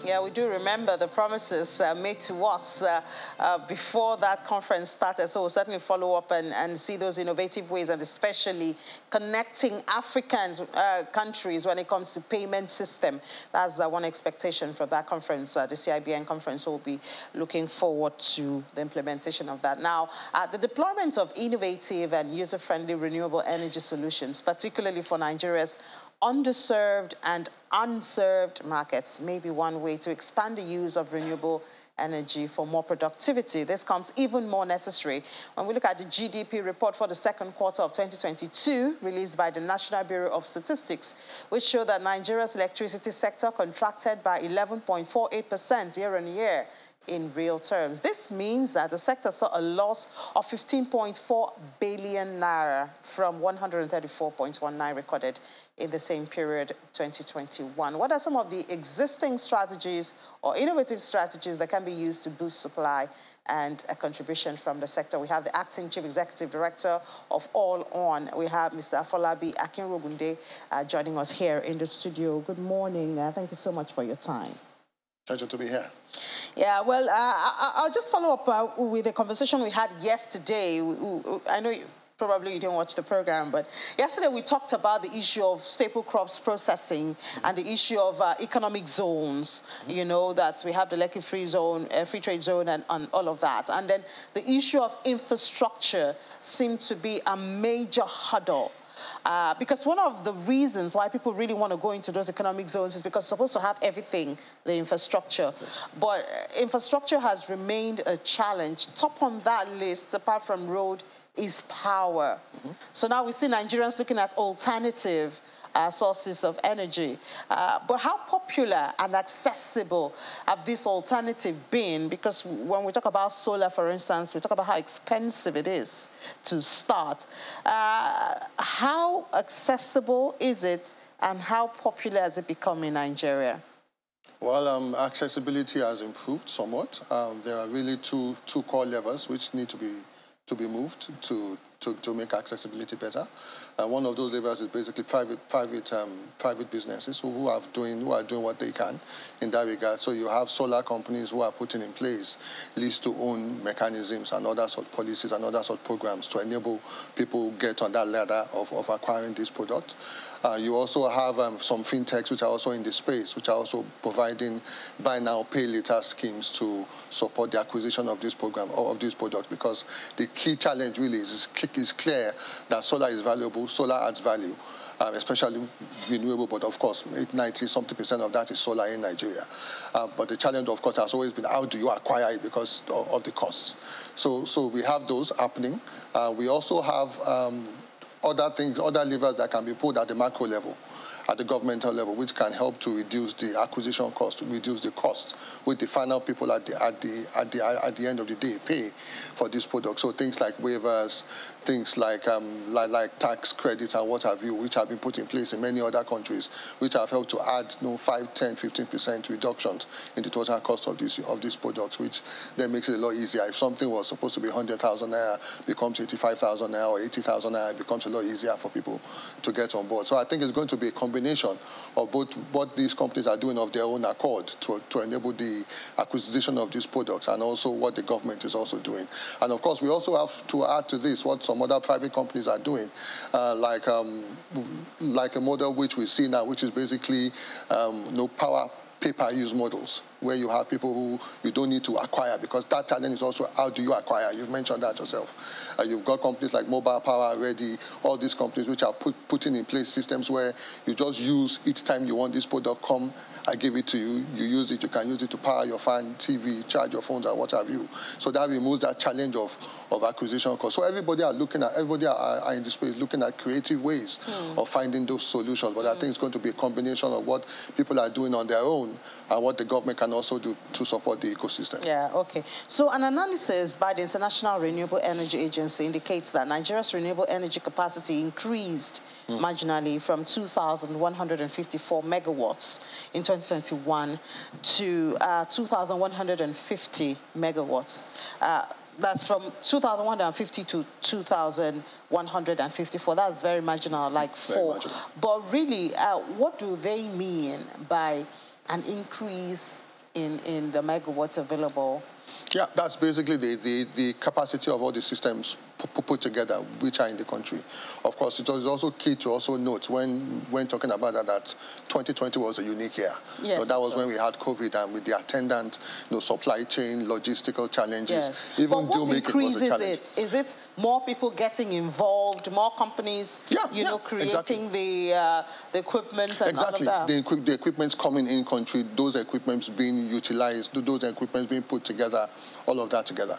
Yeah, we do remember the promises made to us before that conference started. So we'll certainly follow up and see those innovative ways, and especially connecting African countries when it comes to payment system. That's one expectation for that conference, the CIBN conference. So we'll be looking forward to the implementation of that. Now, the deployment of innovative and user-friendly renewable energy solutions, particularly for Nigeria's underserved and unserved markets may be one way to expand the use of renewable energy for more productivity. This comes even more necessary when we look at the GDP report for the second quarter of 2022, released by the National Bureau of Statistics, which showed that Nigeria's electricity sector contracted by 11.48% year-on-year in real terms. This means that the sector saw a loss of 15.4 billion naira from 134.19 recorded in the same period 2021. What are some of the existing strategies or innovative strategies that can be used to boost supply and a contribution from the sector? We have the Acting Chief Executive Director of All On. We have Mr. Afolabi Akinrogunde joining us here in the studio. Good morning. Thank you so much for your time. Pleasure to be here. Yeah, well, I'll just follow up with a conversation we had yesterday. I know probably you didn't watch the program, but yesterday we talked about the issue of staple crops processing and the issue of economic zones, you know, that we have the Lekki Free Zone, Free Trade Zone and all of that. And then the issue of infrastructure seemed to be a major hurdle. Because one of the reasons why people really want to go into those economic zones is because it's supposed to have everything, the infrastructure. Yes. But infrastructure has remained a challenge. Top on that list, apart from road, is power. So now we see Nigerians looking at alternative sources of energy. But how popular and accessible have this alternative been? Because when we talk about solar, for instance, we talk about how expensive it is to start. How accessible is it, and how popular has it become in Nigeria? Well, accessibility has improved somewhat. There are really two core levers which need to be moved to make accessibility better. One of those levers is basically private businesses who are doing what they can in that regard. So you have solar companies who are putting in place lease-to-own mechanisms and other sort of policies and other sort of programs to enable people get on that ladder of acquiring this product. You also have some fintechs which are also in the space, which are also providing buy now, pay later schemes to support the acquisition of this program or of this product, because the key challenge really is clear that solar is valuable, solar adds value, especially renewable, but of course 90-something% of that is solar in Nigeria. But the challenge, of course, has always been how do you acquire it because of the costs. So we have those happening. We also have other things, other levers that can be pulled at the macro level, at the governmental level, which can help to reduce the acquisition cost, reduce the cost, with the final people at the end of the day pay for this product. So things like waivers, things like tax credits and what have you, which have been put in place in many other countries, which have helped to add 5, 10, 15% reductions in the total cost of this product, which then makes it a lot easier. If something was supposed to be 100,000 naira, becomes 85,000 naira, or 80,000 naira, it becomes a lot easier for people to get on board. So I think it's going to be a combination of both what these companies are doing of their own accord to enable the acquisition of these products, and also what the government is also doing. And of course, we also have to add to this what some other private companies are doing, like a model which we see now, which is basically power pay-per-use models, where you have people who you don't need to acquire, because that challenge is also how do you acquire. You've mentioned that yourself. You've got companies like Mobile Power Ready, all these companies which are putting in place systems where you just use each time you want this product, come, I give it to you, you use it, you can use it to power your fan, TV, charge your phones, or what have you. So that removes that challenge of acquisition cost. So everybody are in the space looking at creative ways of finding those solutions. But I think it's going to be a combination of what people are doing on their own and what the government can also do to support the ecosystem. Yeah, okay. So an analysis by the International Renewable Energy Agency indicates that Nigeria's renewable energy capacity increased marginally from 2,154 megawatts in 2021 to 2,150 megawatts. That's from 2,150 to 2,154. That's very marginal, like four. Marginal. But really, what do they mean by an increase in the megawatts available? Yeah, that's basically the capacity of all the systems put together which are in the country. Of course, it was also key to also note when talking about that 2020 was a unique year. Yes, that was when we had COVID and with the attendant supply chain, logistical challenges. Yes. Even but what deal-making was a challenge. It? Is it more people getting involved, more companies, creating exactly. the equipment and exactly. all of that? The equipment's coming in country, those equipments being utilized, those equipments being put together, all of that together.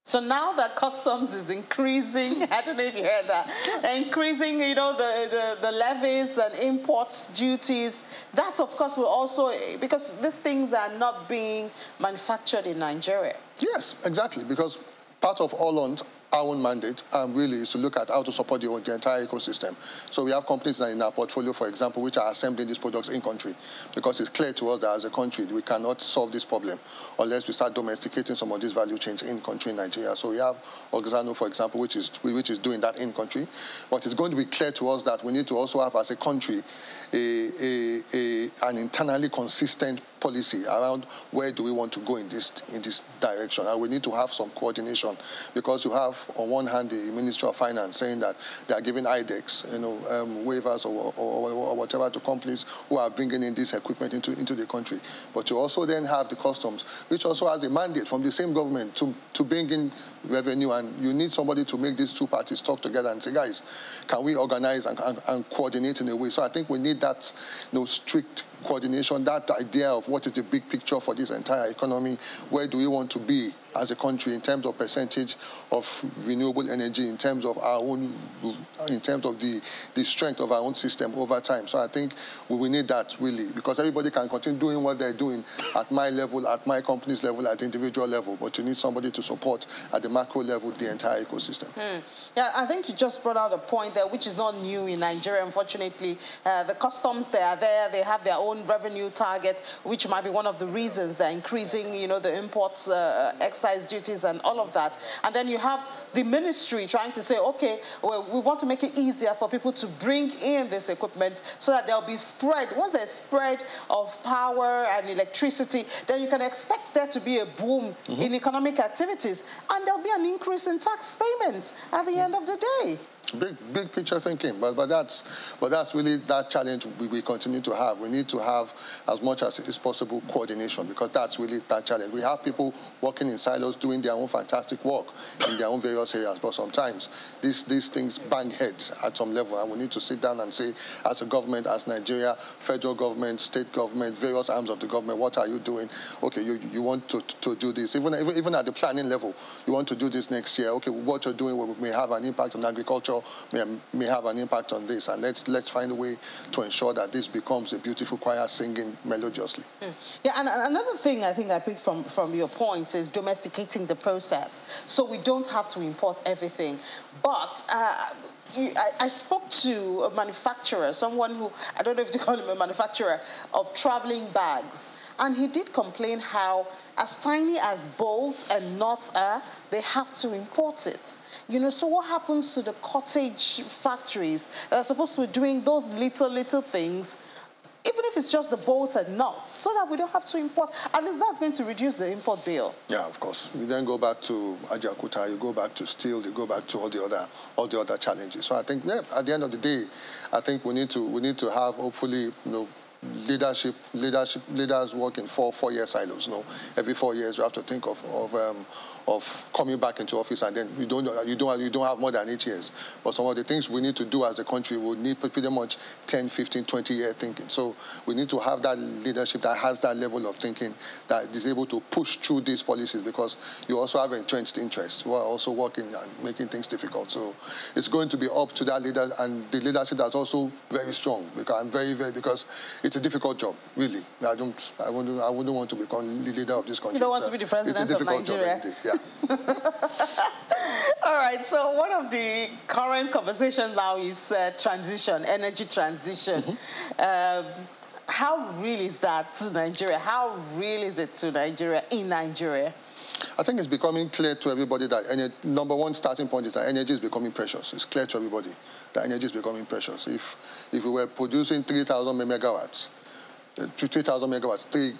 So now that customs is increasing, I don't know if you heard that, increasing, the levies and imports duties, that of course will also, because these things are not being manufactured in Nigeria. Yes, exactly, because part of our own mandate really is to look at how to support the entire ecosystem. So we have companies in our portfolio, for example, which are assembling these products in country, because it's clear to us that as a country we cannot solve this problem unless we start domesticating some of these value chains in country in Nigeria. So we have Oxano, for example, which is doing that in country. But it's going to be clear to us that we need to also have, as a country, an internally consistent policy around where do we want to go in this direction, and we need to have some coordination, because you have on one hand the Ministry of Finance saying that they are giving IDEX, waivers or whatever to companies who are bringing in this equipment into the country, but you also then have the customs, which also has a mandate from the same government to bring in revenue, and you need somebody to make these two parties talk together and say, guys, can we organize and coordinate in a way? So I think we need that strict coordination, that idea of what is the big picture for this entire economy, where do we want to be as a country in terms of percentage of renewable energy, in terms of our own, in terms of the strength of our own system over time. So I think we will need that really, because everybody can continue doing what they're doing at my level, at my company's level, at the individual level, but you need somebody to support at the macro level the entire ecosystem. Yeah, I think you just brought out a point there, which is not new in Nigeria, unfortunately. The customs, they are there, they have their own revenue target, which might be one of the reasons they're increasing, the imports, excise duties and all of that. And then you have the ministry trying to say, okay, well, we want to make it easier for people to bring in this equipment so that there'll be spread. Once there's spread of power and electricity, then you can expect there to be a boom in economic activities, and there'll be an increase in tax payments at the end of the day. Big picture thinking, but that's really that challenge we continue to have. We need to have, as much as it is possible, coordination, because that's really that challenge. We have people working in silos doing their own fantastic work in their own various areas, but sometimes these things bang heads at some level, and we need to sit down and say, as a government, as Nigeria, federal government, state government, various arms of the government, what are you doing? Okay, you want to do this, even at the planning level, you want to do this next year. Okay, what you're doing may have an impact on agriculture, may have an impact on this, and let's find a way to ensure that this becomes a beautiful choir singing melodiously. Yeah, and another thing I think I picked from your points is domesticating the process, so we don't have to import everything. But I spoke to a manufacturer, someone who, I don't know if they call him a manufacturer, of traveling bags. And he did complain how, as tiny as bolts and nuts are, they have to import it. So what happens to the cottage factories that are supposed to be doing those little things, even if it's just the bolts and nuts, so that we don't have to import? At least that's going to reduce the import bill. Yeah, of course. You then go back to Ajakuta, you go back to steel, you go back to all the other challenges. So I think, at the end of the day, I think we need to have, hopefully, leaders work in four-year silos. Every 4 years you have to think of coming back into office, and then you don't have more than 8 years. But some of the things we need to do as a country would need pretty much 10, 15, 20-year thinking. So we need to have that leadership that has that level of thinking, that is able to push through these policies, because you also have entrenched interests who are also working and making things difficult. So it's going to be up to that leader, and the leadership that's also very strong, because it's a difficult job, really. I wouldn't want to become the leader of this country. You don't want to be the president of Nigeria. It's a difficult job, yeah. All right, so one of the current conversations now is transition, energy transition. How real is that to Nigeria? How real is it to Nigeria, in Nigeria? I think it's becoming clear to everybody that number one starting point is that energy is becoming precious. It's clear to everybody that energy is becoming precious. If we were producing 3,000 megawatts 3,000 megawatts, 3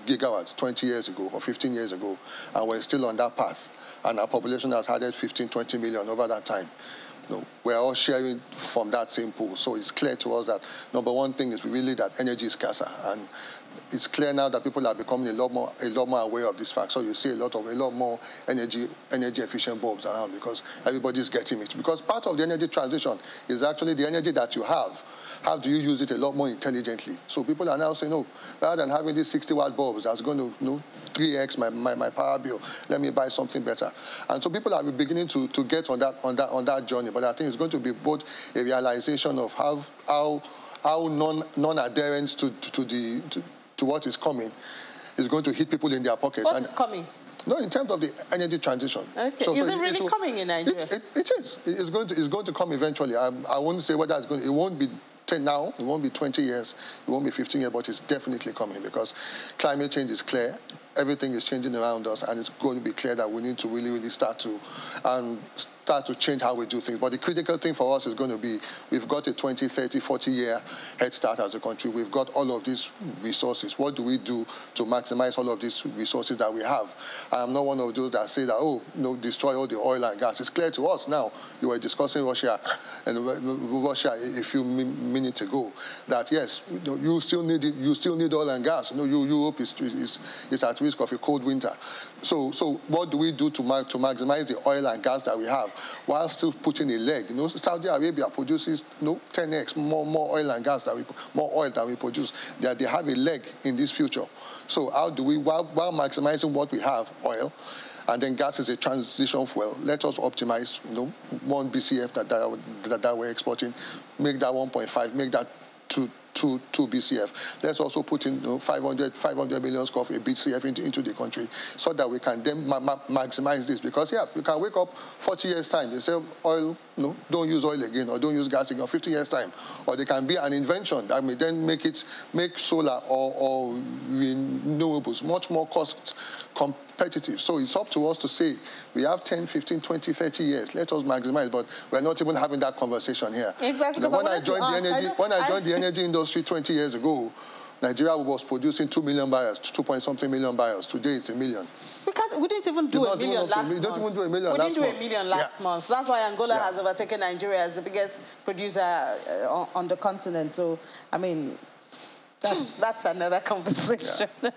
gigawatts 20 years ago or 15 years ago, and we're still on that path. And our population has added 15, 20 million over that time. We're all sharing from that same pool. So it's clear to us that number one thing is really that energy is scarcer. And it's clear now that people are becoming a lot more aware of this fact. So you see a lot more energy efficient bulbs around because everybody's getting it. Because part of the energy transition is actually the energy that you have. How do you use it a lot more intelligently? So people are now saying, no, rather than having these 60-watt bulbs that's going to 3x my power bill, let me buy something better. And so people are beginning to get on that journey. But I think it's going to be both a realization of how non-adherence to what is coming is going to hit people in their pockets. What is coming? No, in terms of the energy transition. Okay. Is it really coming in Nigeria? It is. It's going to come eventually. I won't say whether it's going. It won't be 10 now. It won't be 20 years. It won't be 15 years. But it's definitely coming because climate change is clear. Everything is changing around us, and it's going to be clear that we need to really start to change how we do things. But the critical thing for us is going to be we've got a 20, 30, 40-year head start as a country. We've got all of these resources. What do we do to maximize all of these resources that we have? I'm not one of those that say that, destroy all the oil and gas. It's clear to us now. You were discussing Russia a few minutes ago that, yes, you still need oil and gas. Europe is at risk of a cold winter. So what do we do to maximize the oil and gas that we have while still putting a leg? Saudi Arabia produces 10x more oil and gas more oil than we produce. They have a leg in this future. So how do we, while maximizing what we have, oil, and then gas is a transition fuel, let us optimize 1 BCF that we're exporting, make that 1.5, make that 2 BCF. Let's also put in 500 million scoff a BCF into the country so that we can then maximize this. Because, we can wake up 40 years' time. They say oil, don't use oil again or don't use gas again, 50 years' time. Or there can be an invention that may then make solar or renewables much more cost competitive. So it's up to us to say we have 10, 15, 20, 30 years. Let us maximize. But we're not even having that conversation here. Exactly. When I joined the energy industry 20 years ago, Nigeria was producing 2 million barrels, 2-point-something million barrels. Today it's 1 million. We didn't even do a million last month. We didn't even do a million last month. We didn't do a million last month. That's why Angola has overtaken Nigeria as the biggest producer on the continent. So, I mean, that's another conversation. Yeah.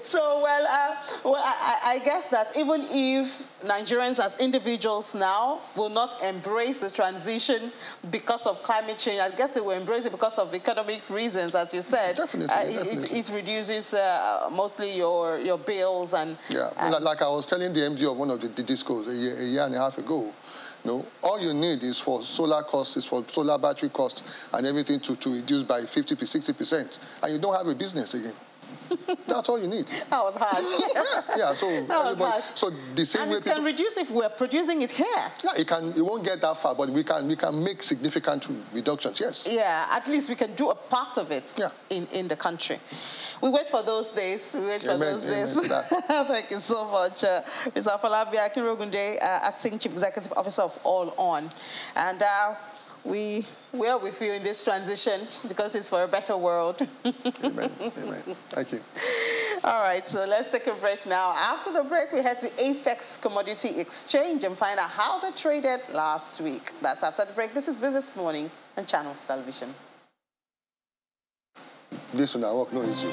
So, I guess that even if Nigerians as individuals now will not embrace the transition because of climate change, I guess they will embrace it because of economic reasons, as you said. Definitely. It reduces mostly your bills and... Yeah, like I was telling the MD of one of the discos a year and a half ago, all you need is for solar costs, is for solar battery costs and everything to reduce by 50 to 60%, and you don't have a business again. That's all you need. That was hard. So the same way it can reduce if we're producing it here. Yeah, it won't get that far, but we can make significant reductions. Yes. Yeah, at least we can do a part of it in the country. We wait for those days. Thank you so much, Mr. Afolabi Akinrogunde, Acting Chief Executive Officer of All On, and we are with you in this transition because it's for a better world. Amen. Thank you. All right, so let's take a break now. After the break, we head to Apex Commodity Exchange and find out how they traded last week. That's after the break. This is Business Morning on Channels Television. This will not work, no issue.